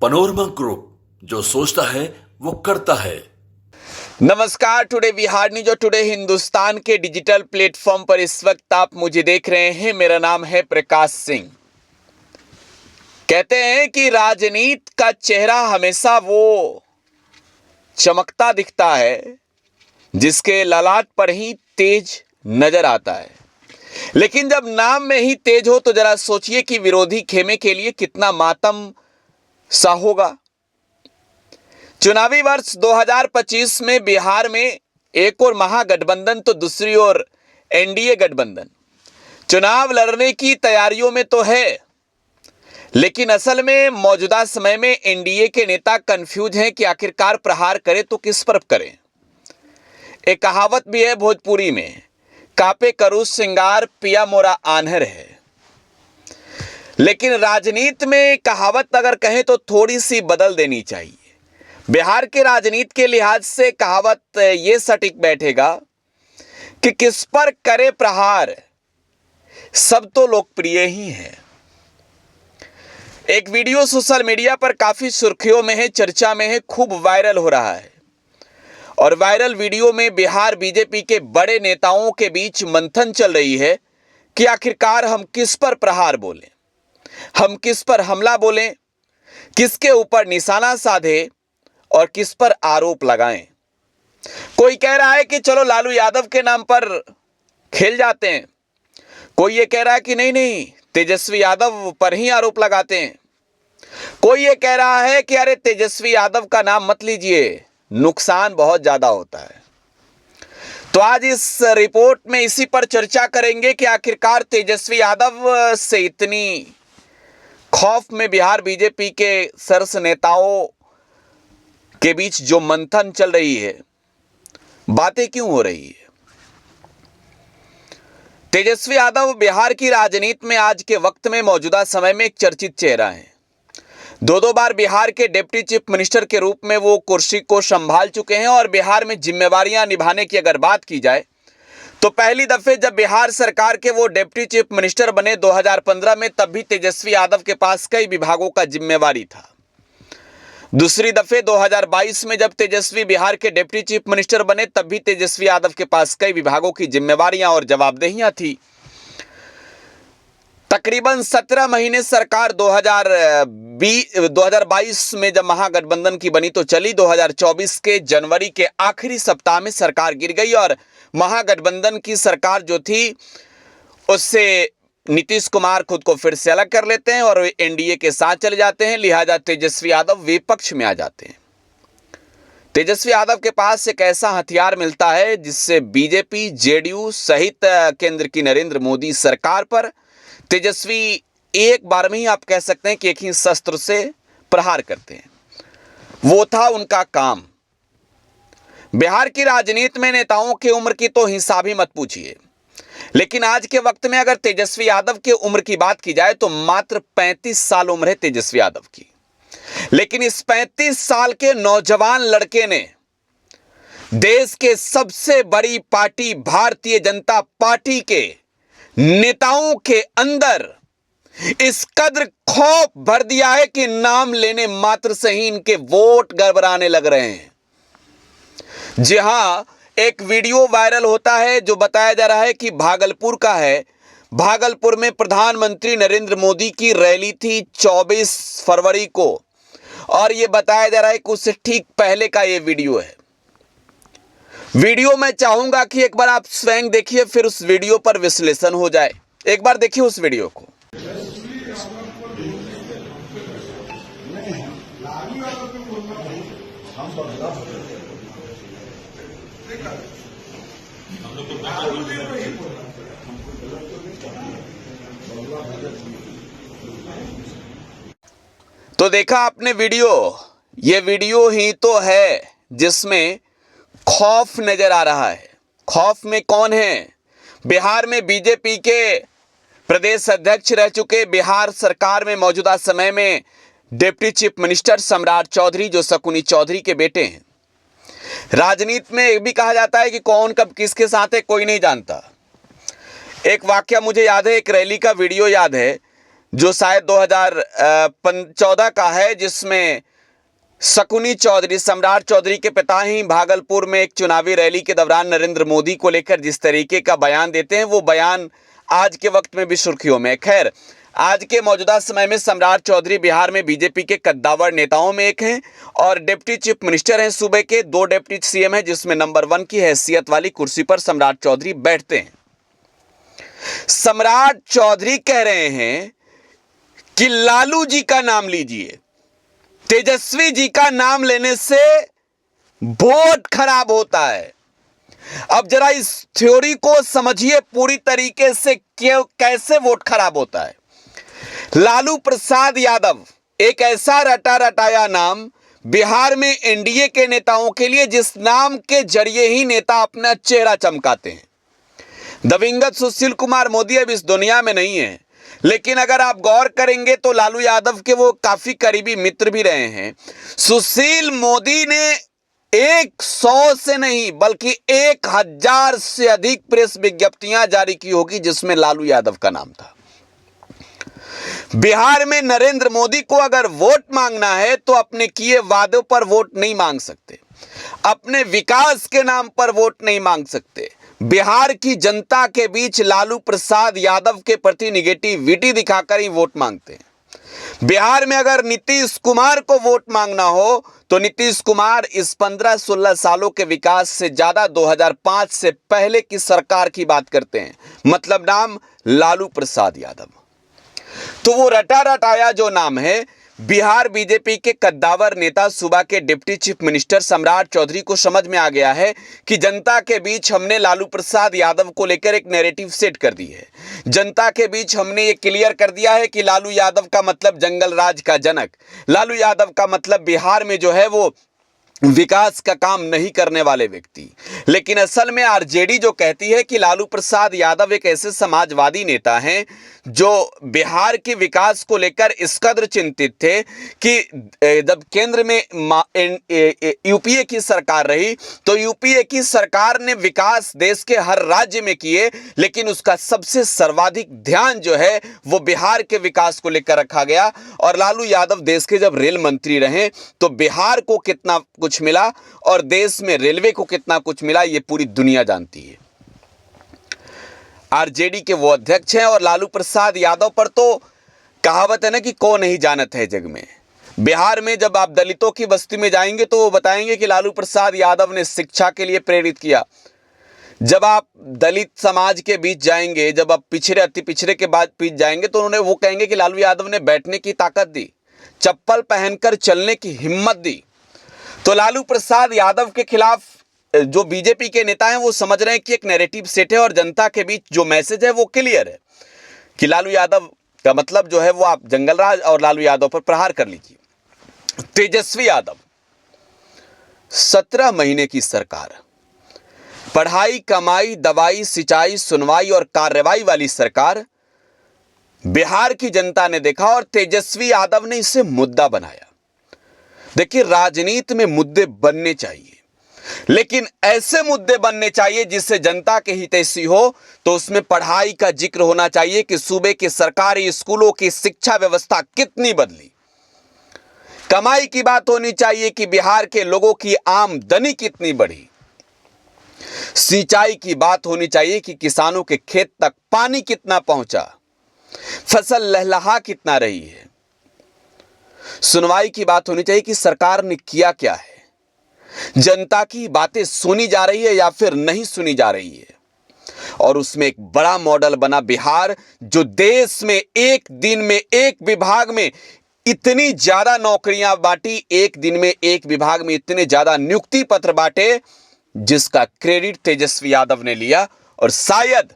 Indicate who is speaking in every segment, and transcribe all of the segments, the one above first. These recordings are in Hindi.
Speaker 1: पनोरमा ग्रुप, जो सोचता है वो करता है।
Speaker 2: नमस्कार। टुडे बिहार न्यूज और टुडे हिंदुस्तान के डिजिटल प्लेटफॉर्म पर इस वक्त आप मुझे देख रहे हैं। मेरा नाम है प्रकाश सिंह। कहते हैं कि राजनीति का चेहरा हमेशा वो चमकता दिखता है जिसके ललाट पर ही तेज नजर आता है, लेकिन जब नाम में ही तेज हो तो जरा सोचिए कि विरोधी खेमे के लिए कितना मातम सा होगा। चुनावी वर्ष 2025 में बिहार में एक और महागठबंधन तो दूसरी ओर एनडीए गठबंधन चुनाव लड़ने की तैयारियों में तो है, लेकिन असल में मौजूदा समय में एनडीए के नेता कंफ्यूज हैं कि आखिरकार प्रहार करें तो किस पर करें। एक कहावत भी है भोजपुरी में, कापे करू सिंगार पिया मोरा आन्हर है। लेकिन राजनीति में कहावत अगर कहें तो थोड़ी सी बदल देनी चाहिए। बिहार के राजनीति के लिहाज से कहावत यह सटीक बैठेगा कि किस पर करे प्रहार, सब तो लोकप्रिय ही है। एक वीडियो सोशल मीडिया पर काफी सुर्खियों में है, चर्चा में है, खूब वायरल हो रहा है। और वायरल वीडियो में बिहार बीजेपी के बड़े नेताओं के बीच मंथन चल रही है कि आखिरकार हम किस पर प्रहार बोलें, हम किस पर हमला बोलें, किसके ऊपर निशाना साधे और किस पर आरोप लगाएं। कोई कह रहा है कि चलो लालू यादव के नाम पर खेल जाते हैं, कोई ये कह रहा है कि नहीं नहीं तेजस्वी यादव पर ही आरोप लगाते हैं, कोई ये कह रहा है कि अरे तेजस्वी यादव का नाम मत लीजिए, नुकसान बहुत ज्यादा होता है। तो आज इस रिपोर्ट में इसी पर चर्चा करेंगे कि आखिरकार तेजस्वी यादव से इतनी खौफ में बिहार बीजेपी के शीर्ष नेताओं के बीच जो मंथन चल रही है, बातें क्यों हो रही है। तेजस्वी यादव बिहार की राजनीति में आज के वक्त में मौजूदा समय में एक चर्चित चेहरा है। दो बार बिहार के डिप्टी चीफ मिनिस्टर के रूप में वो कुर्सी को संभाल चुके हैं और बिहार में जिम्मेवारियां निभाने की अगर बात की जाए तो पहली दफे जब बिहार सरकार के वो डिप्टी चीफ मिनिस्टर बने 2015 में, तब भी तेजस्वी यादव के पास कई विभागों का जिम्मेवारी था। दूसरी दफे 2022 में जब तेजस्वी बिहार के डिप्टी चीफ मिनिस्टर बने, तब भी तेजस्वी यादव के पास कई विभागों की जिम्मेवारियां और जवाबदेहियां थी। तकरीबन 17 महीने सरकार 2022 में जब महागठबंधन की बनी तो चली। 2024 के जनवरी के आखिरी सप्ताह में सरकार गिर गई और महागठबंधन की सरकार जो थी उससे नीतीश कुमार खुद को फिर से अलग कर लेते हैं और एनडीए के साथ चले जाते हैं। लिहाजा तेजस्वी यादव विपक्ष में आ जाते हैं। तेजस्वी यादव के पास एक ऐसा हथियार मिलता है जिससे बीजेपी, जेडीयू सहित केंद्र की नरेंद्र मोदी सरकार पर तेजस्वी एक बार में ही आप कह सकते हैं कि एक ही शस्त्र से प्रहार करते हैं। वो था उनका काम। बिहार की राजनीति में नेताओं की उम्र की तो हिसाब ही मत पूछिए, लेकिन आज के वक्त में अगर तेजस्वी यादव की उम्र की बात की जाए तो मात्र 35 साल उम्र है तेजस्वी यादव की। लेकिन इस 35 साल के नौजवान लड़के ने देश के सबसे बड़ी पार्टी भारतीय जनता पार्टी के नेताओं के अंदर इस कद्र खौफ भर दिया है कि नाम लेने मात्र से ही इनके वोट गड़बड़ाने लग रहे हैं। जी हां, एक वीडियो वायरल होता है जो बताया जा रहा है कि भागलपुर का है। भागलपुर में प्रधानमंत्री नरेंद्र मोदी की रैली थी 24 फरवरी को और यह बताया जा रहा है कि उससे ठीक पहले का यह वीडियो है। वीडियो मैं चाहूंगा कि एक बार आप स्वयं देखिए, फिर उस वीडियो पर विश्लेषण हो जाए। एक बार देखिए उस वीडियो को। तो देखा आपने वीडियो, ये वीडियो ही तो है जिसमें खौफ नजर आ रहा है। खौफ में कौन है? बिहार में बीजेपी के प्रदेश अध्यक्ष रह चुके, बिहार सरकार में मौजूदा समय में डिप्टी चीफ मिनिस्टर सम्राट चौधरी, जो शकुनी चौधरी के बेटे हैं। राजनीति में भी कहा जाता है कि कौन कब किसके साथ है कोई नहीं जानता। एक वाकया मुझे याद है, एक रैली का वीडियो याद है जो शायद 2014 का है, जिसमें शकुनी चौधरी, सम्राट चौधरी के पिता ही भागलपुर में एक चुनावी रैली के दौरान नरेंद्र मोदी को लेकर जिस तरीके का बयान देते हैं, वो बयान आज के वक्त में भी सुर्खियों में। खैर, आज के मौजूदा समय में सम्राट चौधरी बिहार में बीजेपी के कद्दावर नेताओं में एक हैं और डिप्टी चीफ मिनिस्टर हैं। सूबे के 2 डिप्टी सीएम हैं, जिसमें नंबर 1 की हैसियत वाली कुर्सी पर सम्राट चौधरी बैठते हैं। सम्राट चौधरी कह रहे हैं कि लालू जी का नाम लीजिए, तेजस्वी जी का नाम लेने से वोट खराब होता है। अब जरा इस थ्योरी को समझिए पूरी तरीके से, कैसे वोट खराब होता है। लालू प्रसाद यादव एक ऐसा रटा रटाया नाम बिहार में एनडीए के नेताओं के लिए, जिस नाम के जरिए ही नेता अपना चेहरा चमकाते हैं। दिवंगत सुशील कुमार मोदी अब इस दुनिया में नहीं है, लेकिन अगर आप गौर करेंगे तो लालू यादव के वो काफी करीबी मित्र भी रहे हैं। सुशील मोदी ने 100 से नहीं बल्कि 1000 से अधिक प्रेस विज्ञप्तियां जारी की होगी, जिसमें लालू यादव का नाम था। बिहार में नरेंद्र मोदी को अगर वोट मांगना है तो अपने किए वादों पर वोट नहीं मांग सकते, अपने विकास के नाम पर वोट नहीं मांग सकते। बिहार की जनता के बीच लालू प्रसाद यादव के प्रति निगेटिविटी दिखाकर ही वोट मांगते हैं। बिहार में अगर नीतीश कुमार को वोट मांगना हो तो नीतीश कुमार इस 15-16 सालों के विकास से ज्यादा 2005 से पहले की सरकार की बात करते हैं, मतलब नाम लालू प्रसाद यादव। तो वो रटा रटाया जो नाम है, बिहार बीजेपी के कद्दावर नेता सूबा के डिप्टी चीफ मिनिस्टर सम्राट चौधरी को समझ में आ गया है कि जनता के बीच हमने लालू प्रसाद यादव को लेकर एक नैरेटिव सेट कर दी है। जनता के बीच हमने ये क्लियर कर दिया है कि लालू यादव का मतलब जंगल राज का जनक, लालू यादव का मतलब बिहार में जो है वो विकास का काम नहीं करने वाले व्यक्ति। लेकिन असल में आरजेडी जो कहती है कि लालू प्रसाद यादव एक ऐसे समाजवादी नेता हैं जो बिहार के विकास को लेकर इस कदर चिंतित थे कि जब केंद्र में यूपीए की सरकार रही तो यूपीए की सरकार ने विकास देश के हर राज्य में किए, लेकिन उसका सबसे सर्वाधिक ध्यान जो है वो बिहार के विकास को लेकर रखा गया। और लालू यादव देश के जब रेल मंत्री रहे तो बिहार को कितना कुछ मिला और देश में रेलवे को कितना कुछ मिला, ये पूरी दुनिया जानती है। आरजेडी के वो अध्यक्ष हैं और लालू प्रसाद यादव पर तो कहावत है ना कि कौन नहीं जानत है जग में। बिहार में जब आप दलितों की बस्ती में जाएंगे तो वो बताएंगे कि लालू प्रसाद यादव ने शिक्षा के लिए प्रेरित किया। जब आप दलित समाज के बीच जाएंगे, जब आप पिछड़े अति पिछड़े के बाद बीच जाएंगे तो उन्होंने वो कहेंगे कि लालू यादव ने बैठने की ताकत दी, चप्पल पहनकर चलने की हिम्मत दी। तो लालू प्रसाद यादव के खिलाफ जो बीजेपी के नेता हैं वो समझ रहे हैं कि एक नैरेटिव सेट है और जनता के बीच जो मैसेज है वो क्लियर है कि लालू यादव का मतलब जो है वो आप जंगलराज और लालू यादव पर प्रहार कर लीजिए। तेजस्वी यादव 17 महीने की सरकार, पढ़ाई कमाई दवाई सिंचाई सुनवाई और कार्रवाई वाली सरकार बिहार की जनता ने देखा और तेजस्वी यादव ने इसे मुद्दा बनाया। देखिए, राजनीति में मुद्दे बनने चाहिए, लेकिन ऐसे मुद्दे बनने चाहिए जिससे जनता के हितैषी हो। तो उसमें पढ़ाई का जिक्र होना चाहिए कि सूबे के सरकारी स्कूलों की शिक्षा व्यवस्था कितनी बदली। कमाई की बात होनी चाहिए कि बिहार के लोगों की आमदनी कितनी बढ़ी। सिंचाई की बात होनी चाहिए कि किसानों के खेत तक पानी कितना पहुंचा, फसल लहलहा कितना रही है। सुनवाई की बात होनी चाहिए कि सरकार ने किया क्या है, जनता की बातें सुनी जा रही है या फिर नहीं सुनी जा रही है। और उसमें एक बड़ा मॉडल बना बिहार, जो देश में एक दिन में एक विभाग में इतनी ज्यादा नौकरियां बांटी, एक दिन में एक विभाग में इतने ज्यादा नियुक्ति पत्र बांटे, जिसका क्रेडिट तेजस्वी यादव ने लिया। और शायद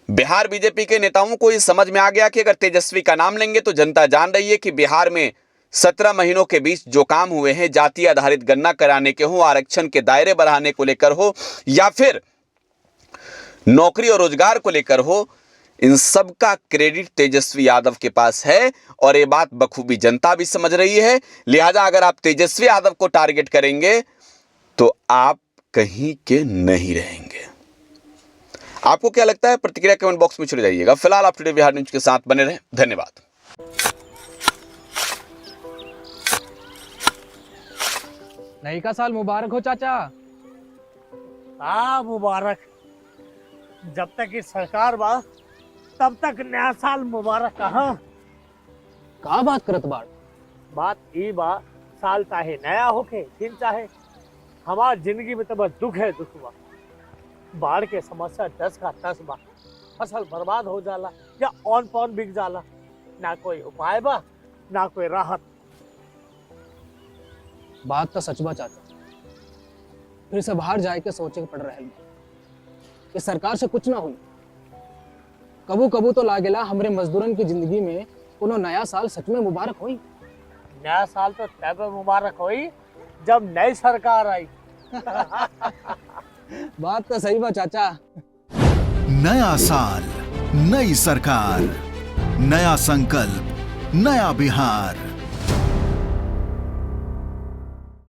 Speaker 2: बिहार बीजेपी के नेताओं को यह समझ में आ गया कि अगर तेजस्वी का नाम लेंगे तो जनता जान रही है कि बिहार में 17 महीनों के बीच जो काम हुए हैं, जाति आधारित गणना कराने के हो, आरक्षण के दायरे बढ़ाने को लेकर हो या फिर नौकरी और रोजगार को लेकर हो, इन सब का क्रेडिट तेजस्वी यादव के पास है। और ये बात बखूबी जनता भी समझ रही है। लिहाजा अगर आप तेजस्वी यादव को टारगेट करेंगे तो आप कहीं के नहीं रहेंगे। आपको क्या लगता है, प्रतिक्रिया कमेंट बॉक्स में छोड़ जाइएगा। फिलहाल आप टुडे बिहार न्यूज के साथ बने रहें। धन्यवाद।
Speaker 3: नई का साल मुबारक हो चाचा।
Speaker 4: हाँ मुबारक। जब तक ये सरकार बा तब तक नया साल मुबारक कहाँ।
Speaker 3: का बात करत बाड़?
Speaker 4: बात ई बा, साल चाहे नया होके फिर चाहे हमार जिंदगी में तो बस दुख है, दुख बा। बाढ़ के समस्या 10 का 10 बा। फसल बर्बाद हो जाला या ऑन पॉन बिक जाला, ना कोई उपाय बा ना कोई राहत।
Speaker 3: बात तो सच बा चाचा। फिर से बाहर जाए के सोचे के पड़ रहा है कि सरकार से कुछ ना हुई। कबू कबू तो लागेला हमरे मजदूरन की जिंदगी में कोनो नया साल सच में मुबारक हुई।
Speaker 4: नया साल तो तब मुबारक हुई जब नई सरकार आई।
Speaker 3: बात तो सही बा चाचा।
Speaker 5: नया साल, नई सरकार, नया संकल्प, नया बिहार।